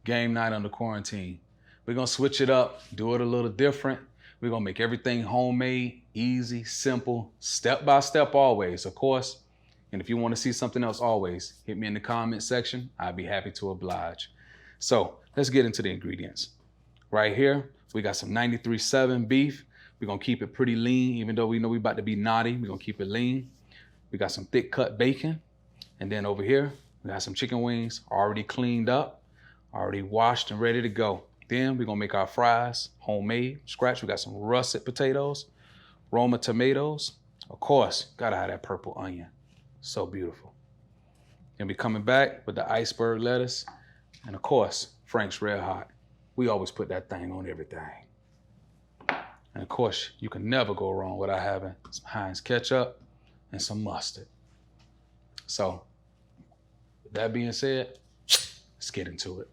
game night under quarantine. We're gonna switch it up, do it a little different. We're gonna make everything homemade, easy, simple, step by step always, of course. And if you wanna see something else always, hit me in the comment section. I'd be happy to oblige. So let's get into the ingredients. Right here, we got some 93.7 beef. We're gonna keep it pretty lean, even though we know we're about to be naughty, we're gonna keep it lean. We got some thick cut bacon. And then over here, we got some chicken wings already cleaned up, already washed and ready to go. Then we're gonna make our fries, homemade, scratch. We got some russet potatoes, Roma tomatoes. Of course, gotta have that purple onion. So beautiful. And we coming back with the iceberg lettuce. And of course, Frank's Red Hot. We always put that thing on everything. And of course, you can never go wrong without having some Heinz ketchup and some mustard. So, with that being said, let's get into it.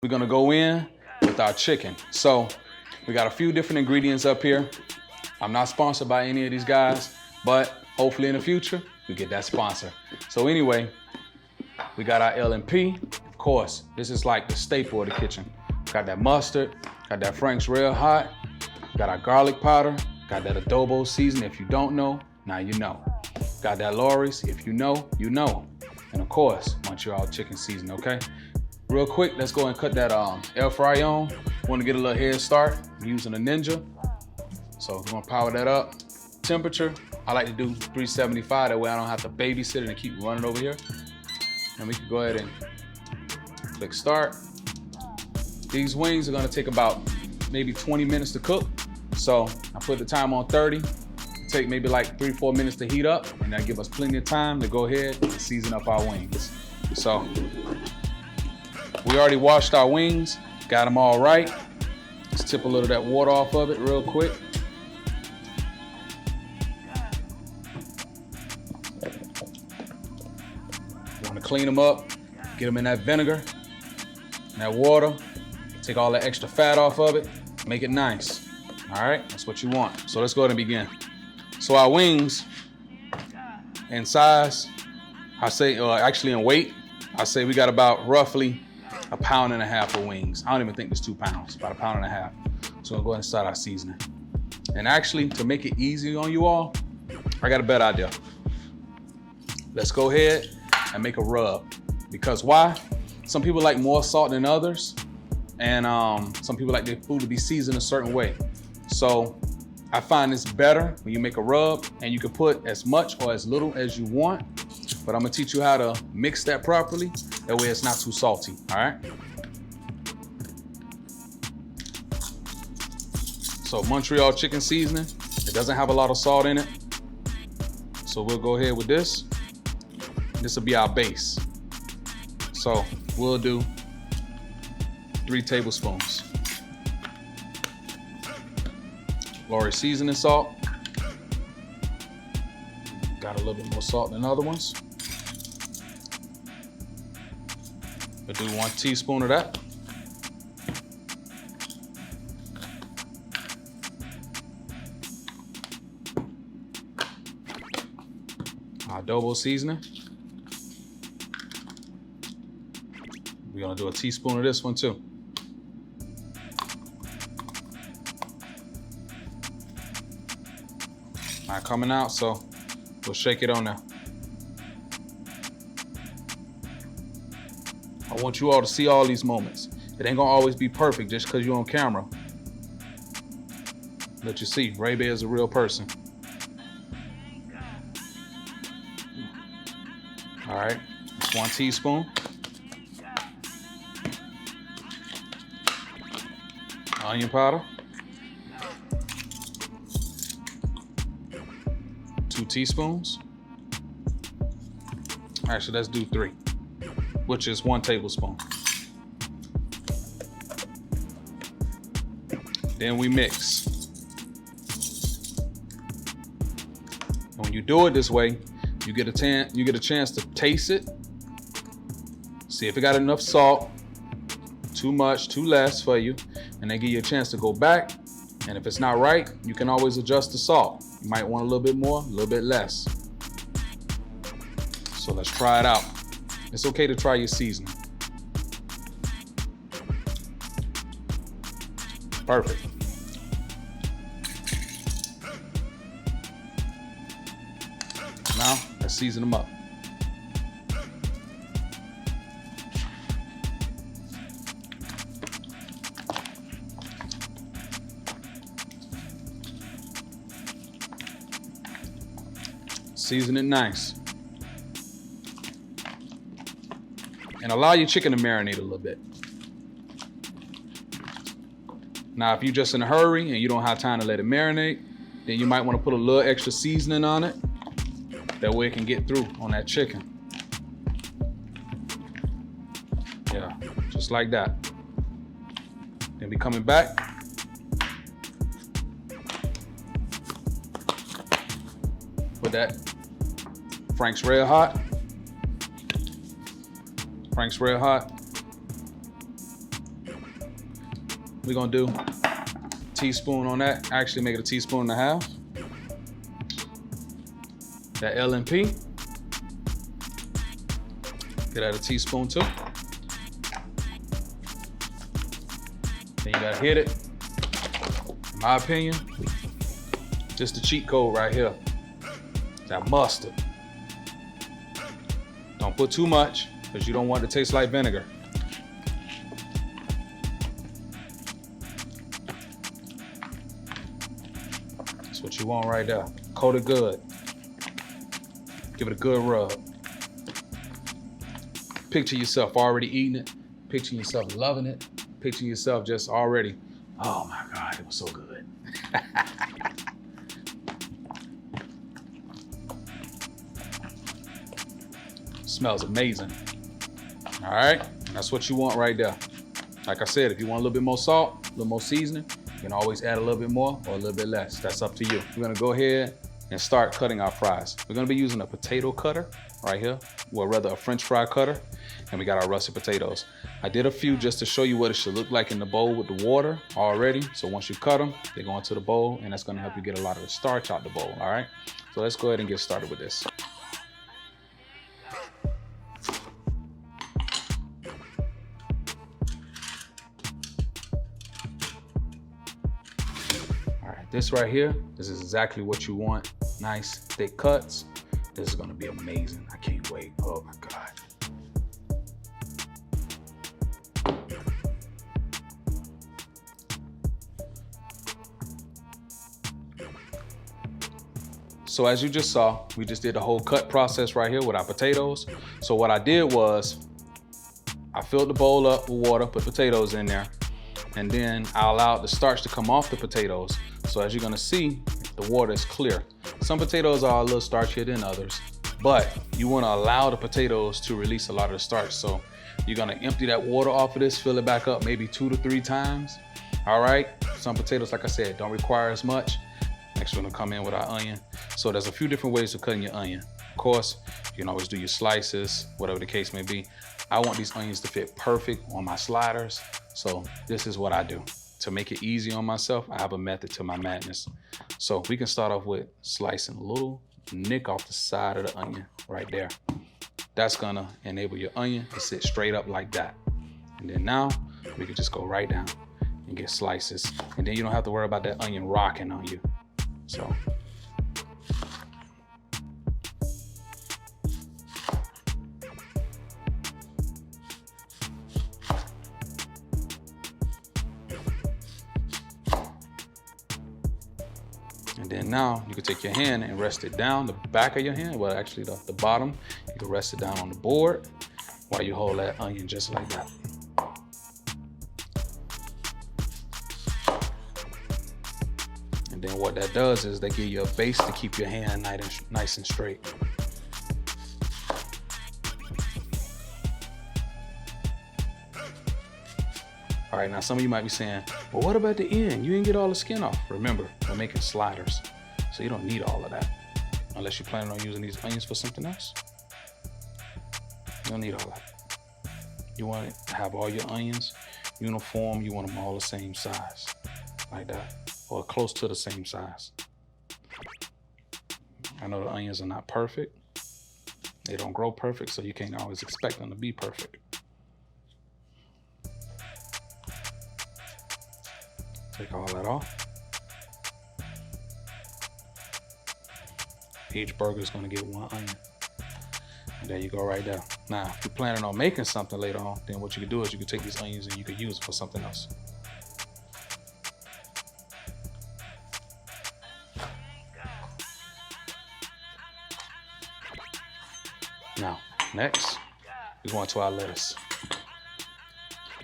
We're gonna go in with our chicken. So, we got a few different ingredients up here. I'm not sponsored by any of these guys, but hopefully in the future, we get that sponsor. So anyway, we got our L&P. Of course, this is like the staple of the kitchen. Got that mustard, got that Frank's Red Hot, got our garlic powder, got that adobo seasoning. If you don't know, now you know. Got that Lawry's. If you know, you know. And of course, Montreal chicken seasoning, okay? Real quick, let's go and cut that air fryer on. Want to get a little head start. I'm using a Ninja. So we're gonna power that up. Temperature, I like to do 375. That way I don't have to babysit it and keep running over here. And we can go ahead and click start. These wings are gonna take about maybe 20 minutes to cook. So I put the time on 30. Take maybe like 3-4 minutes to heat up, and that'll give us plenty of time to go ahead and season up our wings. So we already washed our wings, got them all right. Let's tip a little of that water off of it real quick. Want to clean them up, get them in that vinegar, and that water, take all that extra fat off of it, make it nice. All right, that's what you want. So let's go ahead and begin. So our wings in size, I say, actually in weight, I say we got about roughly 1.5 pounds of wings. I don't even think it's 2 pounds, about 1.5 pounds. So we'll go ahead and start our seasoning. And actually, to make it easy on you all, I got a better idea. Let's go ahead and make a rub. Because why? Some people like more salt than others. And some people like their food to be seasoned a certain way. So I find it's better when you make a rub, and you can put as much or as little as you want. But I'm gonna teach you how to mix that properly. That way it's not too salty, all right? So Montreal chicken seasoning, it doesn't have a lot of salt in it. So we'll go ahead with this. This will be our base. So we'll do 3 tablespoons. Lawry seasoning salt. Got a little bit more salt than other ones. We'll do 1 teaspoon of that. Our adobo seasoning. We're gonna do a teaspoon of this one too. Not coming out, so we'll shake it on there. I want you all to see all these moments. It ain't gonna always be perfect just because you're on camera. But you see, Reybae is a real person. All right, that's 1 teaspoon. Onion powder. 2 teaspoons. Actually, let's do 3, which is 1 tablespoon. Then we mix. And when you do it this way, you get a chance to taste it. See if it got enough salt too much, too less for you, and they give you a chance to go back. And if it's not right, you can always adjust the salt. You might want a little bit more, a little bit less. So let's try it out. It's okay to try your seasoning. Perfect. Now, let's season them up. Season it nice. And allow your chicken to marinate a little bit. Now, if you're just in a hurry and you don't have time to let it marinate, then you might want to put a little extra seasoning on it. That way it can get through on that chicken. Yeah, just like that. Then we coming back. Put that Frank's Red Hot. Frank's Red Hot. We're gonna do a teaspoon on that. Actually make it a teaspoon and a half. That LMP. Get that a teaspoon too. Then you gotta hit it. In my opinion, just the cheat code right here. That mustard. Don't put too much because you don't want it to taste like vinegar. That's what you want right there. Coat it good. Give it a good rub. Picture yourself already eating it. Picture yourself loving it. Picture yourself just already, oh my God, it was so good. Smells amazing. All right, that's what you want right there. Like I said, if you want a little bit more salt, a little more seasoning, you can always add a little bit more or a little bit less. That's up to you. We're gonna go ahead and start cutting our fries. We're gonna be using a potato cutter right here, or rather a French fry cutter, and we got our russet potatoes. I did a few just to show you what it should look like in the bowl with the water already. So once you cut them, they go into the bowl, and that's gonna help you get a lot of the starch out the bowl, all right? So let's go ahead and get started with this. This right here, this is exactly what you want. Nice, thick cuts. This is gonna be amazing. I can't wait. Oh my God. So as you just saw, we just did the whole cut process right here with our potatoes. So what I did was, I filled the bowl up with water, put potatoes in there, and then I allowed the starch to come off the potatoes. So as you're gonna see, the water is clear. Some potatoes are a little starchier than others, but you wanna allow the potatoes to release a lot of the starch. So you're gonna empty that water off of this, fill it back up maybe 2 to 3 times. All right, some potatoes, like I said, don't require as much. Next we're gonna come in with our onion. So there's a few different ways of cutting your onion. Of course, you can always do your slices, whatever the case may be. I want these onions to fit perfect on my sliders. So this is what I do. To make it easy on myself, I have a method to my madness. So we can start off with slicing a little nick off the side of the onion right there. That's gonna enable your onion to sit straight up like that. And then now we can just go right down and get slices. And then you don't have to worry about that onion rocking on you. So. And then now you can take your hand and rest it down the back of your hand, well actually the bottom. You can rest it down on the board while you hold that onion just like that. And then what that does is they give you a base to keep your hand nice and straight. All right, now some of you might be saying, well, what about the end? You didn't get all the skin off. Remember, we're making sliders, so you don't need all of that. Unless you're planning on using these onions for something else. You don't need all that. You want to have all your onions uniform. You want them all the same size, like that, or close to the same size. I know the onions are not perfect. They don't grow perfect, so you can't always expect them to be perfect. Take all that off. Each burger is going to get 1 onion. And there you go right there. Now, if you're planning on making something later on, then what you can do is you can take these onions and you can use it for something else. Now, next, we're going to our lettuce.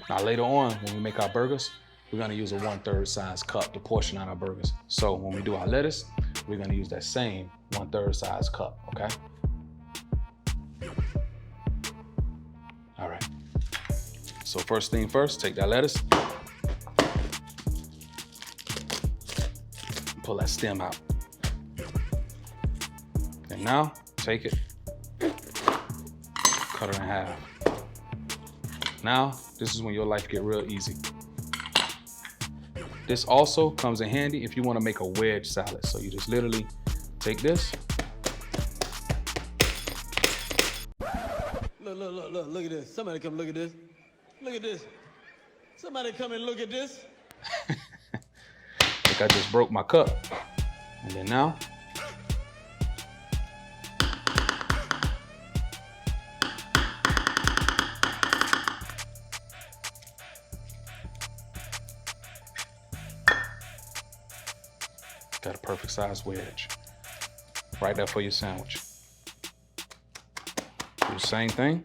Now, later on, when we make our burgers, we're going to use a 1/3 size cup to portion out our burgers. So when we do our lettuce, we're going to use that same 1/3 size cup, okay? All right. So first thing first, take that lettuce, pull that stem out. And now, take it, cut it in half. Now, this is when your life get real easy. This also comes in handy if you want to make a wedge salad. So you just literally take this. Look at this. Somebody come look at this. Look at this. Somebody come and look at this. Like I just broke my cup. And then now, got a perfect size wedge right there for your sandwich. Do the same thing.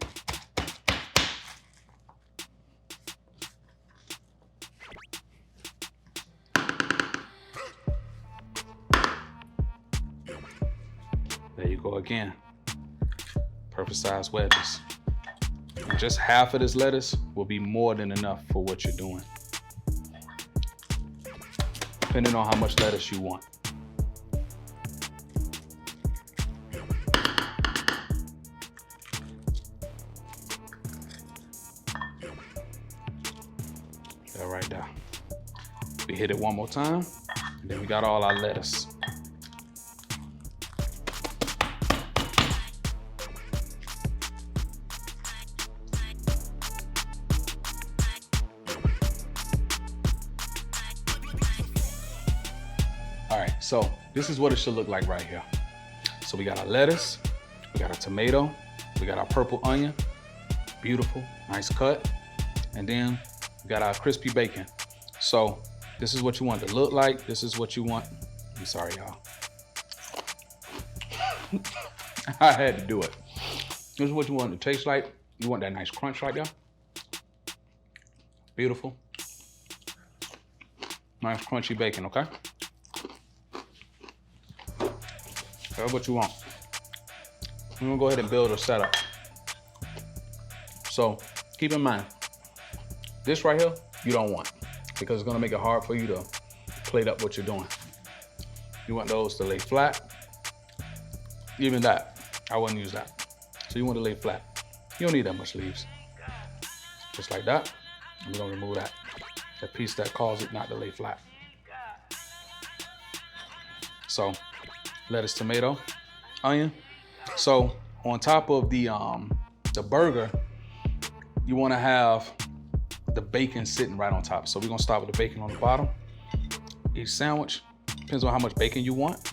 There you go again. Perfect size wedges. And just half of this lettuce will be more than enough for what you're doing, depending on how much lettuce you want. That right there. We hit it one more time, and then we got all our lettuce. All right, so this is what it should look like right here. So we got our lettuce, we got our tomato, we got our purple onion, beautiful, nice cut, and then we got our crispy bacon. So this is what you want it to look like. This is what you want. I'm sorry, y'all. I had to do it. This is what you want it to taste like. You want that nice crunch right there. Beautiful. Nice crunchy bacon, okay? That's what you want. I'm gonna go ahead and build a setup. So keep in mind, this right here, you don't want, because it's gonna make it hard for you to plate up what you're doing. You want those to lay flat. Even that, I wouldn't use that. So you want to lay flat. You don't need that much leaves. Just like that. And we're gonna remove that piece that caused it not to lay flat. So lettuce, tomato, onion. So on top of the burger, you want to have the bacon sitting right on top. So we're gonna start with the bacon on the bottom. Each sandwich, depends on how much bacon you want.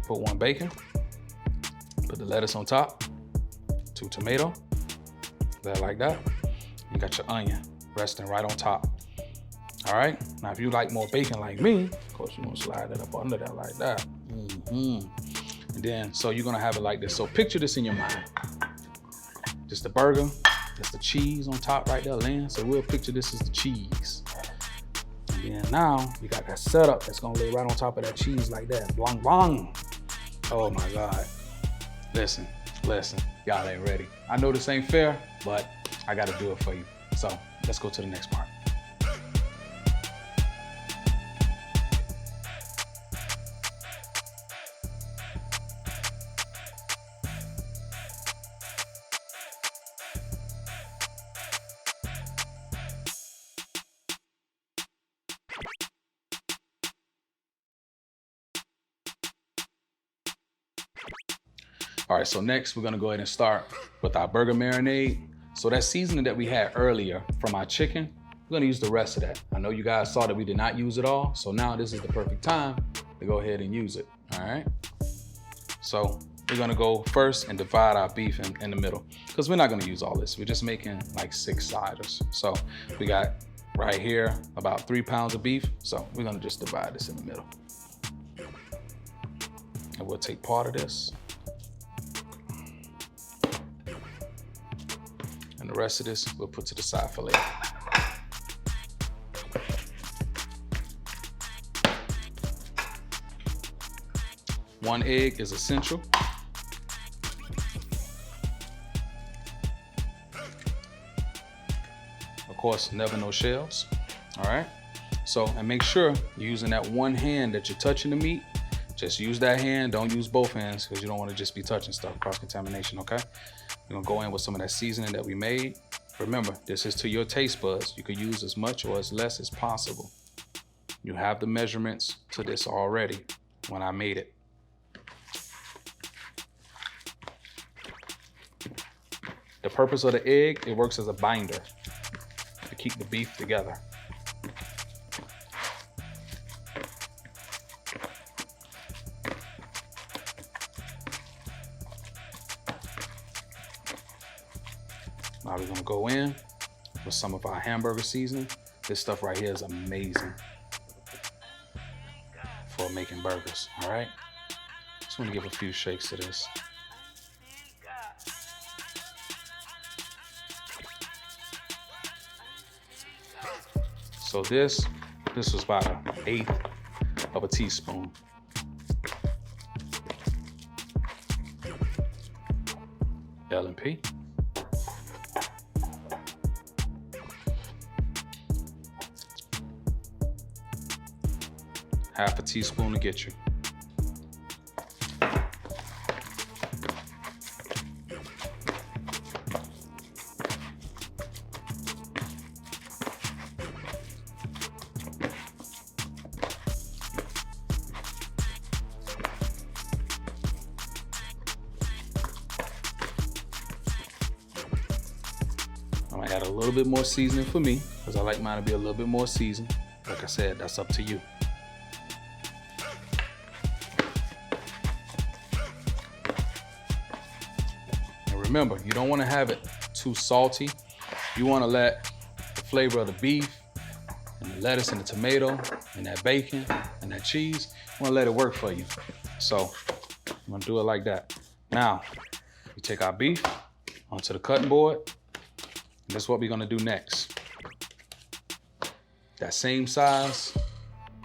Put 1 bacon. Put the lettuce on top. 2 tomato. That like that. You got your onion resting right on top. All right. Now, if you like more bacon like me, of course, you're gonna slide it up under that like that. And then, so you're gonna have it like this. So picture this in your mind. Just the burger, just the cheese on top right there, laying. So we'll picture this as the cheese. And then now, we got that setup that's gonna lay right on top of that cheese like that. Blang, blang. Oh my God. Listen, y'all ain't ready. I know this ain't fair, but I gotta do it for you. So let's go to the next part. All right, so next we're gonna go ahead and start with our burger marinade. So that seasoning that we had earlier from our chicken, we're gonna use the rest of that. I know you guys saw that we did not use it all, so now this is the perfect time to go ahead and use it, all right? So we're gonna go first and divide our beef in the middle, because we're not gonna use all this. We're just making like 6 sliders. So we got right here about 3 pounds of beef, so we're gonna just divide this in the middle. And we'll take part of this. And the rest of this we'll put to the side for later. One egg is essential. Of course, never no shells, all right? So, and make sure you're using that one hand that you're touching the meat. Just use that hand, don't use both hands, because you don't want to just be touching stuff, cross-contamination, okay? We're gonna go in with some of that seasoning that we made. Remember, this is to your taste buds. You could use as much or as less as possible. You have the measurements to this already when I made it. The purpose of the egg, it works as a binder to keep the beef together. Now we're gonna go in with some of our hamburger seasoning. This stuff right here is amazing for making burgers, all right? Just wanna give a few shakes to this. So this was about 1/8 of a teaspoon. L&P. Half a teaspoon to get you. I'm gonna add a little bit more seasoning for me, because I like mine to be a little bit more seasoned. Like I said, that's up to you. Remember, you don't want to have it too salty. You want to let the flavor of the beef and the lettuce and the tomato and that bacon and that cheese, you want to let it work for you. So I'm going to do it like that. Now, we take our beef onto the cutting board. And this is what we're going to do next. That same size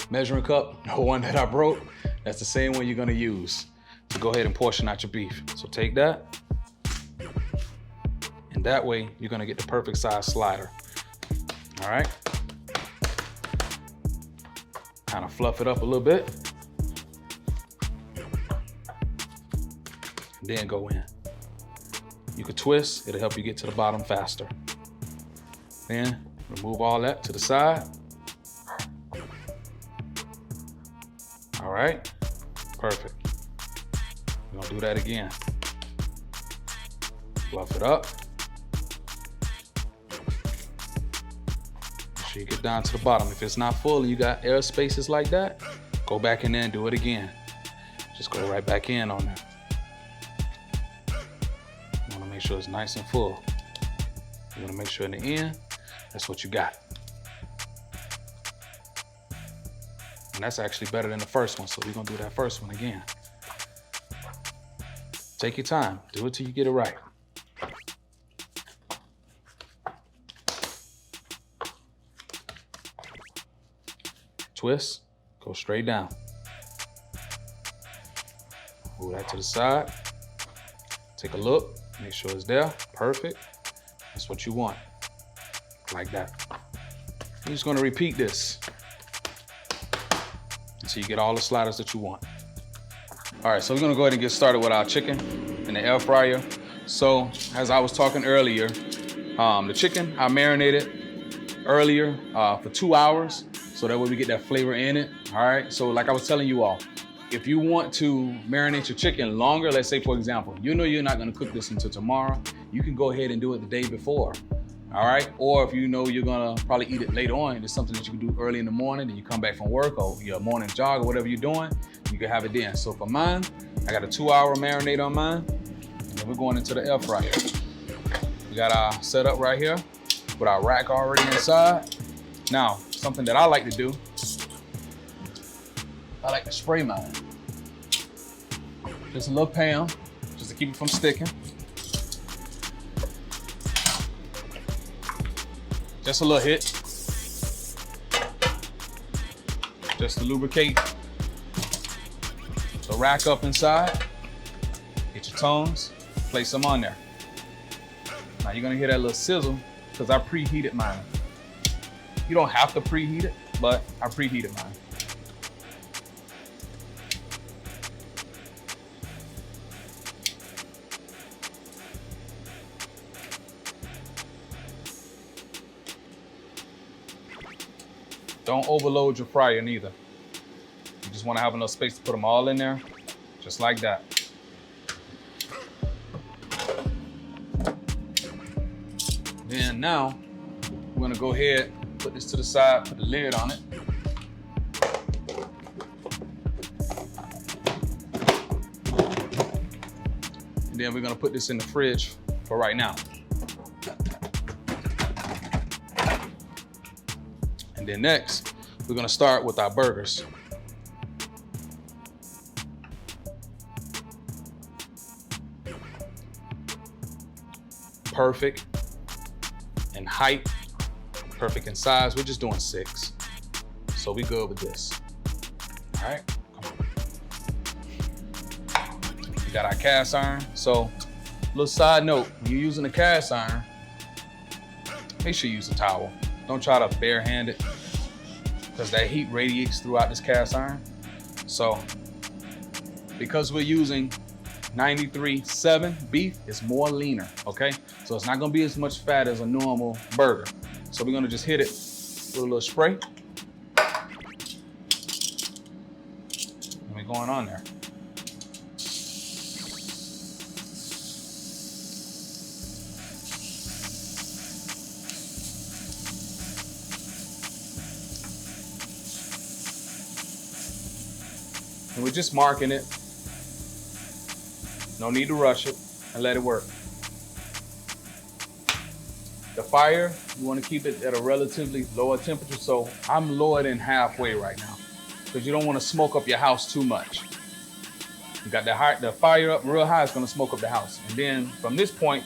measuring cup, the one that I broke, that's the same one you're going to use to go ahead and portion out your beef. So take that. And that way, you're gonna get the perfect size slider. All right? Kind of fluff it up a little bit. And then go in. You could twist, it'll help you get to the bottom faster. Then remove all that to the side. All right, perfect. We're gonna do that again. Fluff it up. Make sure you get down to the bottom. If it's not full and you got air spaces like that, go back in there and do it again. Just go right back in on there. You wanna make sure it's nice and full. You wanna make sure in the end, that's what you got. And that's actually better than the first one, so we're gonna do that first one again. Take your time, do it till you get it right. Twist, go straight down. Move that to the side. Take a look, make sure it's there, perfect. That's what you want, like that. You're just gonna repeat this until you get all the sliders that you want. All right, so we're gonna go ahead and get started with our chicken in the air fryer. So, as I was talking earlier, the chicken I marinated earlier for 2 hours, so that way we get that flavor in it. All right, so like I was telling you all, if you want to marinate your chicken longer, let's say for example, you know you're not gonna cook this until tomorrow, you can go ahead and do it the day before, all right? Or if you know you're gonna probably eat it later on, it's something that you can do early in the morning, and you come back from work or your morning jog or whatever you're doing, you can have it then. So for mine, I got a 2-hour marinade on mine, and then we're going into the air fryer. We got our setup right here with our rack already inside. Now, something that I like to do, I like to spray mine. Just a little Pam, just to keep it from sticking. Just a little hit. Just to lubricate the rack up inside. Get your tongs, place them on there. Now you're gonna hear that little sizzle because I preheated mine. You don't have to preheat it, but I preheated mine. Don't overload your fryer neither. You just want to have enough space to put them all in there, just like that. Then now, we're gonna go ahead, put this to the side, put the lid on it. And then we're gonna put this in the fridge for right now. And then next, we're gonna start with our burgers. Perfect in height, perfect in size. We're just doing 6. So we good with this. All right, come on. We got our cast iron. So, little side note, when you're using a cast iron, make sure you use a towel. Don't try to barehand it, because that heat radiates throughout this cast iron. So, because we're using 93.7 beef, it's more leaner, okay? So it's not gonna be as much fat as a normal burger. So we're gonna just hit it with a little spray. And we're going on there. And we're just marking it. No need to rush it, and let it work. The fire, you want to keep it at a relatively lower temperature, so I'm lower than halfway right now, because you don't want to smoke up your house too much. You got the fire up real high, it's going to smoke up the house. And then from this point,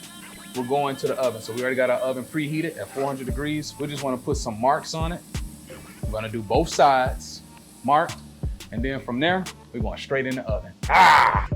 we're going to the oven. So we already got our oven preheated at 400 degrees. We just want to put some marks on it. We're going to do both sides, marked, and then from there, we're going straight in the oven. Ah!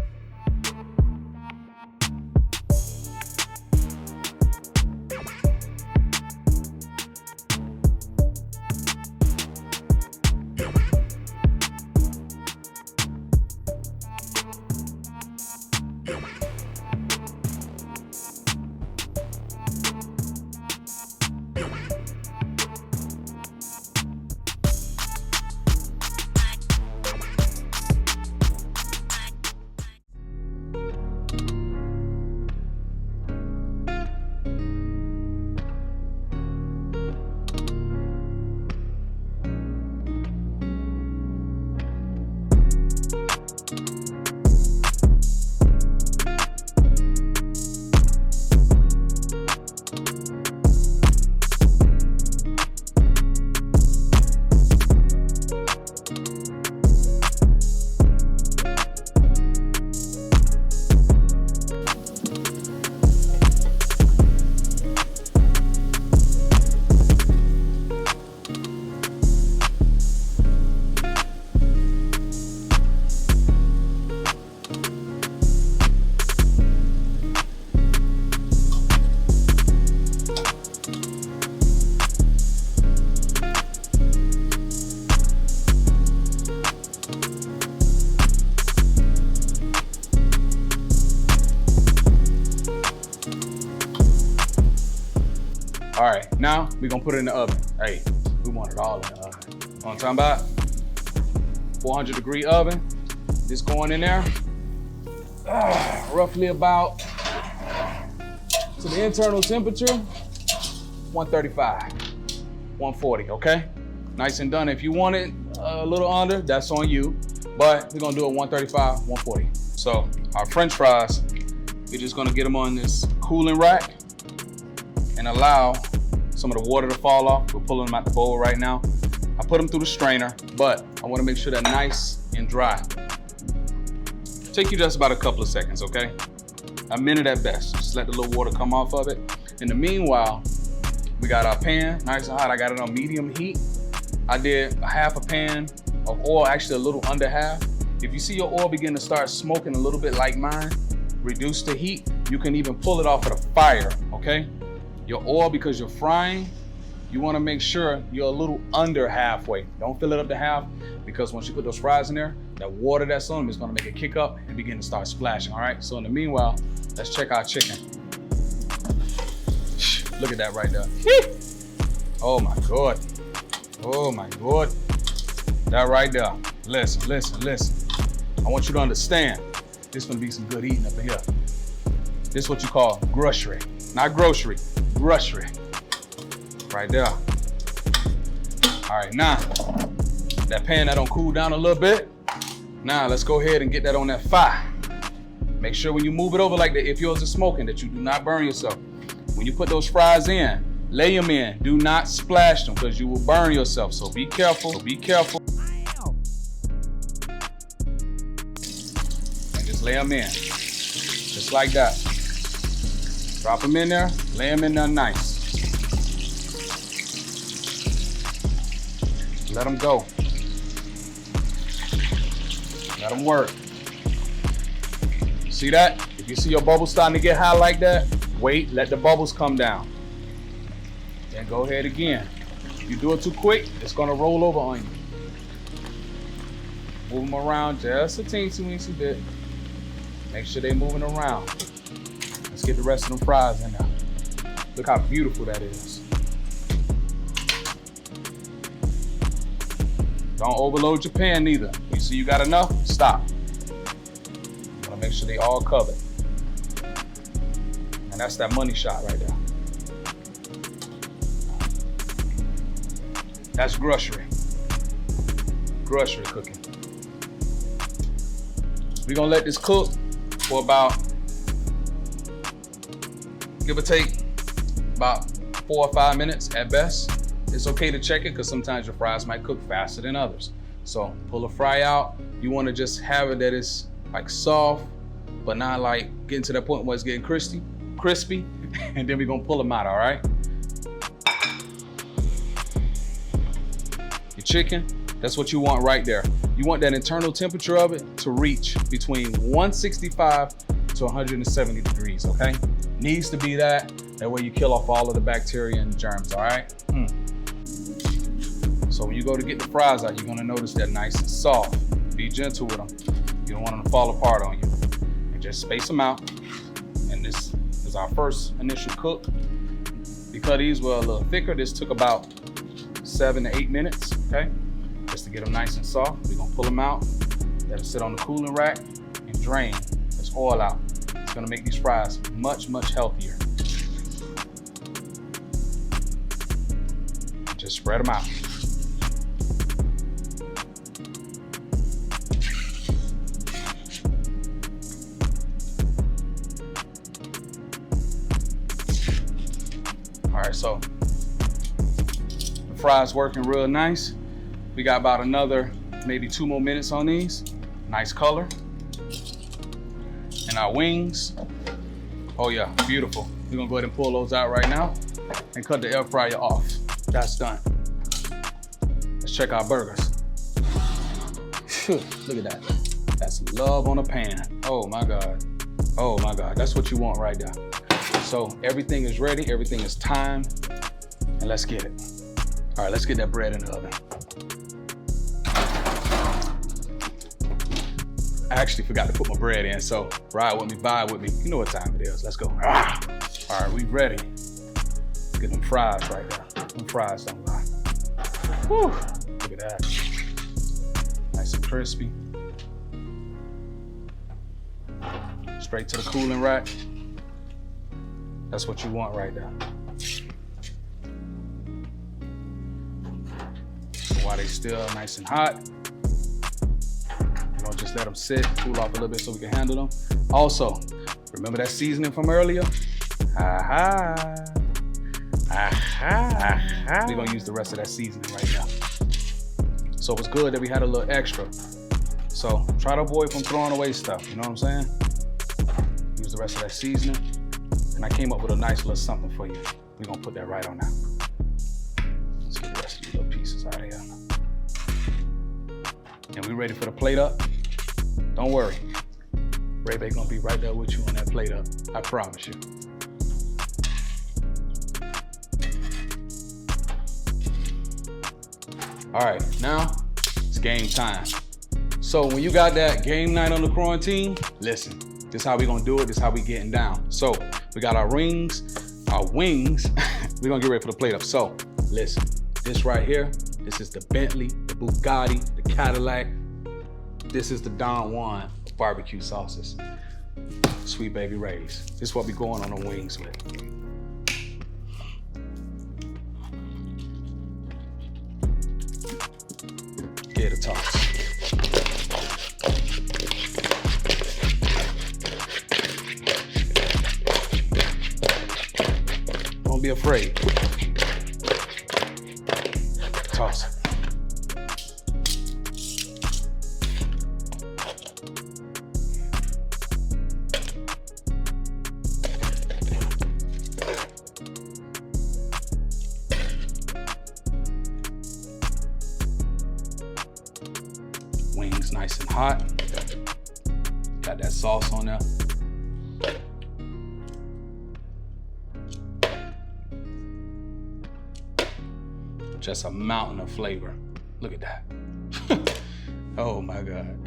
All right, now we're gonna put it in the oven. Hey, we want it all in the oven. You know what I'm talking about? 400 degree oven. This going in there, roughly about, to the internal temperature, 135, 140, okay? Nice and done. If you want it a little under, that's on you, but we're gonna do it 135, 140. So our French fries, we're just gonna get them on this cooling rack and allow some of the water to fall off. We're pulling them out the bowl right now. I put them through the strainer, but I wanna make sure they're nice and dry. Take you just about a couple of seconds, okay? A minute at best. Just let the little water come off of it. In the meanwhile, we got our pan nice and hot. I got it on medium heat. I did a half a pan of oil, actually a little under half. If you see your oil begin to start smoking a little bit like mine, reduce the heat. You can even pull it off of the fire, okay? Your oil, because you're frying, you wanna make sure you're a little under halfway. Don't fill it up to half, because once you put those fries in there, that water that's on them is gonna make it kick up and begin to start splashing, all right? So in the meanwhile, let's check our chicken. Look at that right there. Oh my God. Oh my God. That right there. Listen, listen, listen. I want you to understand, this is gonna be some good eating up in here. This is what you call grocery. Not grocery, grocery. Right there. All right, now, that pan that don't cool down a little bit. Now let's go ahead and get that on that fire. Make sure when you move it over like that, if yours is smoking, that you do not burn yourself. When you put those fries in, lay them in. Do not splash them, because you will burn yourself. So be careful, be careful. And just lay them in, just like that. Drop them in there, lay them in there nice. Let them go. Let them work. See that? If you see your bubbles starting to get high like that, wait, let the bubbles come down. Then go ahead again. If you do it too quick, it's gonna roll over on you. Move them around just a teensy-weensy bit. Make sure they're moving around. Let's get the rest of them fries in there. Look how beautiful that is. Don't overload your pan neither. You see you got enough? Stop. You wanna make sure they all covered. And that's that money shot right there. That's grocery. Grocery cooking. We're gonna let this cook for about, give or take, about 4 or 5 minutes at best. It's okay to check it, because sometimes your fries might cook faster than others. So pull a fry out. You wanna just have it that it's like soft, but not like getting to that point where it's getting crispy, and then we're gonna pull them out, all right? Your chicken, that's what you want right there. You want that internal temperature of it to reach between 165 to 170 degrees, okay? Needs to be that. That way you kill off all of the bacteria and germs, all right? So when you go to get the fries out, you're gonna notice they're nice and soft. Be gentle with them. You don't want them to fall apart on you. And just space them out. And this is our first initial cook. Because these were a little thicker, this took about 7 to 8 minutes, okay? Just to get them nice and soft. We're gonna pull them out, let them sit on the cooling rack, and drain this oil out. It's gonna make these fries much, much healthier. Just spread them out. All right, so the fries working real nice. We got about another maybe 2 more minutes on these. Nice color. And our wings, oh yeah, beautiful. We're gonna go ahead and pull those out right now and cut the air fryer off. That's done. Let's check our burgers. Look at that. That's love on a pan. Oh my God. Oh my God, that's what you want right there. So everything is ready, everything is timed, and let's get it. All right, let's get that bread in the oven. I actually forgot to put my bread in, so ride with me, vibe with me. You know what time it is, let's go. All right, we ready. Get them fries right there. Them fries don't lie. Whew, look at that. Nice and crispy. straight to the cooling rack. That's what you want right there. So while they still nice and hot, you know, just let them sit, cool off a little bit so we can handle them. Also, remember that seasoning from earlier? Aha. Aha. We're gonna use the rest of that seasoning right now. So it was good that we had a little extra. So try to avoid from throwing away stuff, you know what I'm saying? Use the rest of that seasoning. And I came up with a nice little something for you. We're gonna put that right on now. Let's get the rest of these little pieces out of here. And we ready for the plate up? Don't worry. Reybae gonna be right there with you on that plate up. I promise you. All right, now it's game time. So when you got that game night on the quarantine, listen, this is how we gonna do it, this is how we getting down. So we got our wings. We're gonna get ready for the plate up. So listen, this right here, this is the Bentley, the Bugatti, the Cadillac. This is the Don Juan barbecue sauces. Sweet Baby Ray's. This is what we going on the wings with. Get a toss. Don't be afraid. Toss it. Wings nice and hot. Got that sauce on there. Just a mountain of flavor. Look at that. Oh my God.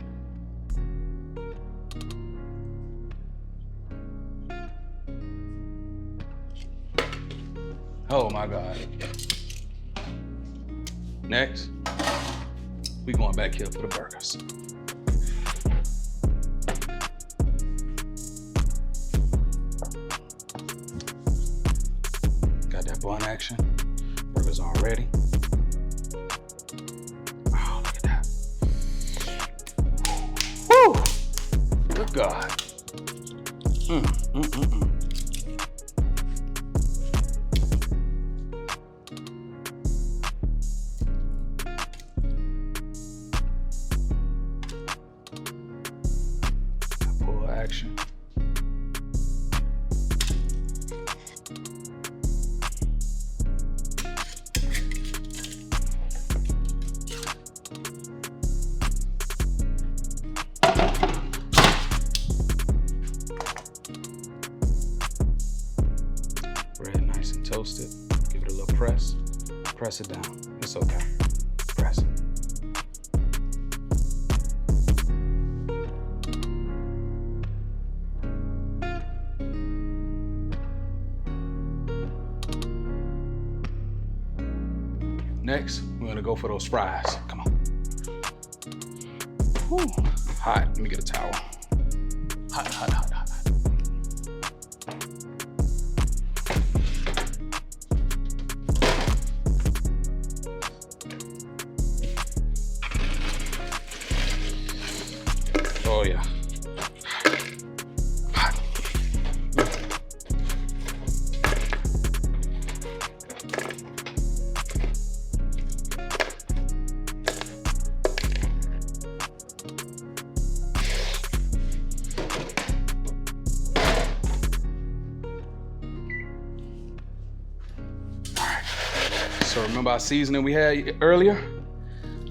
Oh my God. Next, we going back here for the burgers. Got that bun action. Burgers all ready. Oh, look at that. Woo! Good God. Pull action. Bread nice and toasted. Give it a little press. Press it down. It's okay. Press it. Next, we're gonna go for those fries. Come on. Whew. Hot. Let me get a towel. Hot, hot, hot, hot, hot. Oh yeah. Hot. So remember our seasoning we had earlier?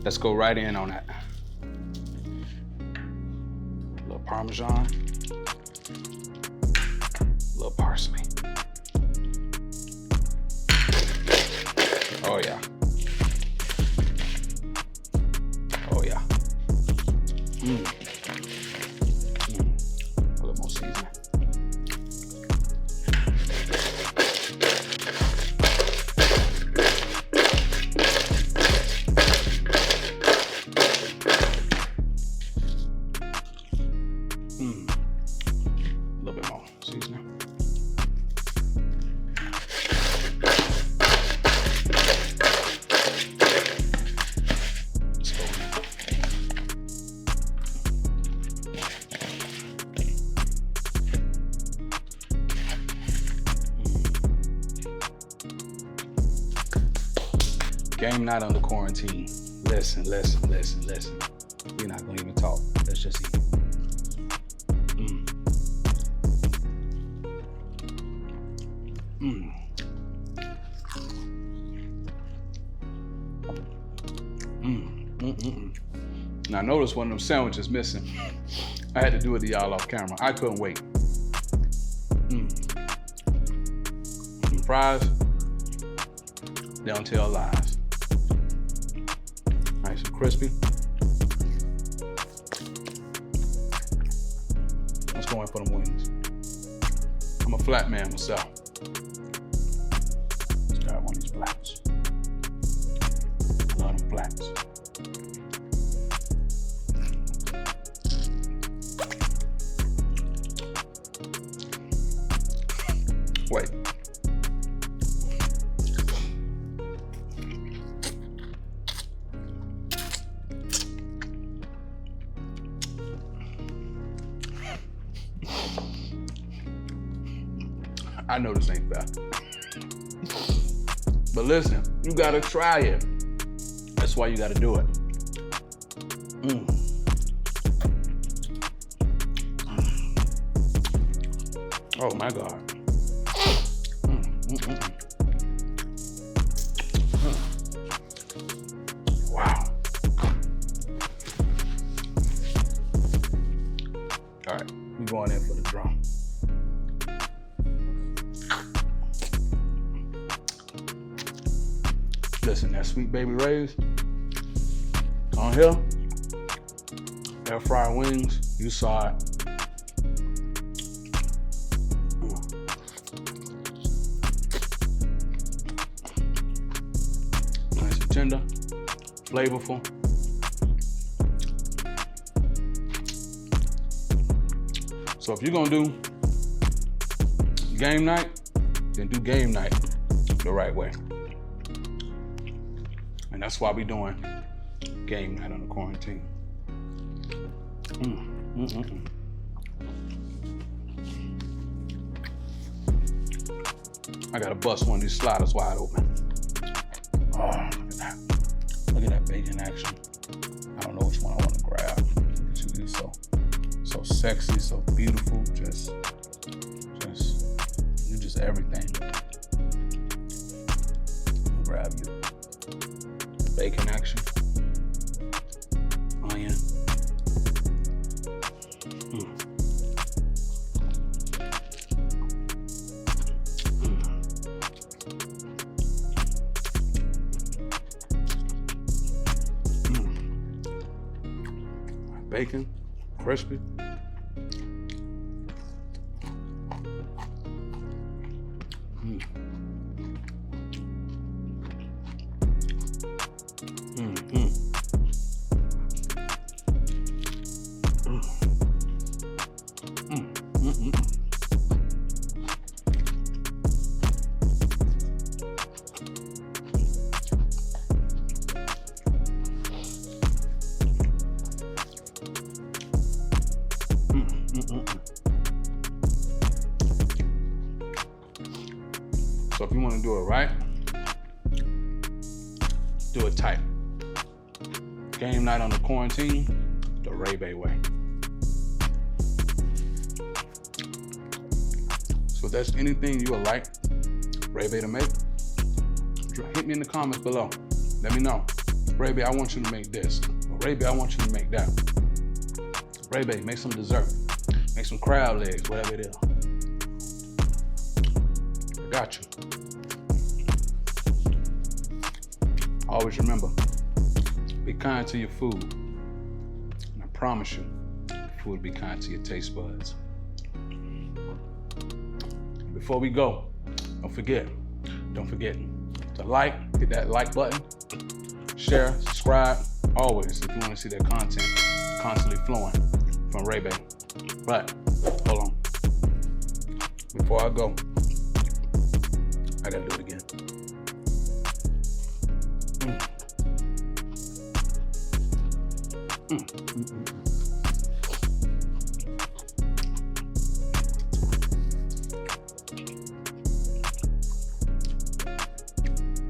Let's go right in on that. A little Parmesan, a little parsley. Oh yeah. Oh yeah. A little more seasoning. Game night under quarantine. Listen. We're not gonna even talk. Let's just eat. Now notice one of them sandwiches missing. I had to do it to y'all off camera. I couldn't wait. Some fries, they don't tell lies. Nice and crispy. Let's go in for them wings. I'm a flat man myself. Let's grab one of these flats. I love them flats. Wait. I know this ain't fair. But listen, you gotta try it. That's why you gotta do it. Oh my God. Wow. All right, we're going in for the drum. Listen, that sweet baby Reyes on here, air fryer wings, you saw it. Nice and tender, flavorful. So if you're gonna do game night, then do game night the right way. And that's why we're doing game night under quarantine. I gotta bust one of these sliders wide open. Oh, look at that. Look at that bacon action. I don't know which one I want to grab. Look at you, so sexy, so beautiful. You're just everything. Grab you. Bacon action, onion, bacon, crispy. So if you want to do it right, do it tight. Game night on the quarantine, the Reybae way. So if there's anything you would like Reybae to make, hit me in the comments below. Let me know. Reybae, I want you to make this. Or Reybae, I want you to make that. Reybae, make some dessert. Make some crab legs, whatever it is. I got you. Always remember, be kind to your food. And I promise you, food will be kind to your taste buds. Before we go, don't forget to like, hit that like button, share, subscribe, always, if you want to see that content constantly flowing from Reybae. But, hold on. Before I go, I gotta do it again.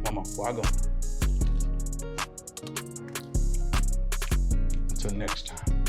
One more before I go. next time.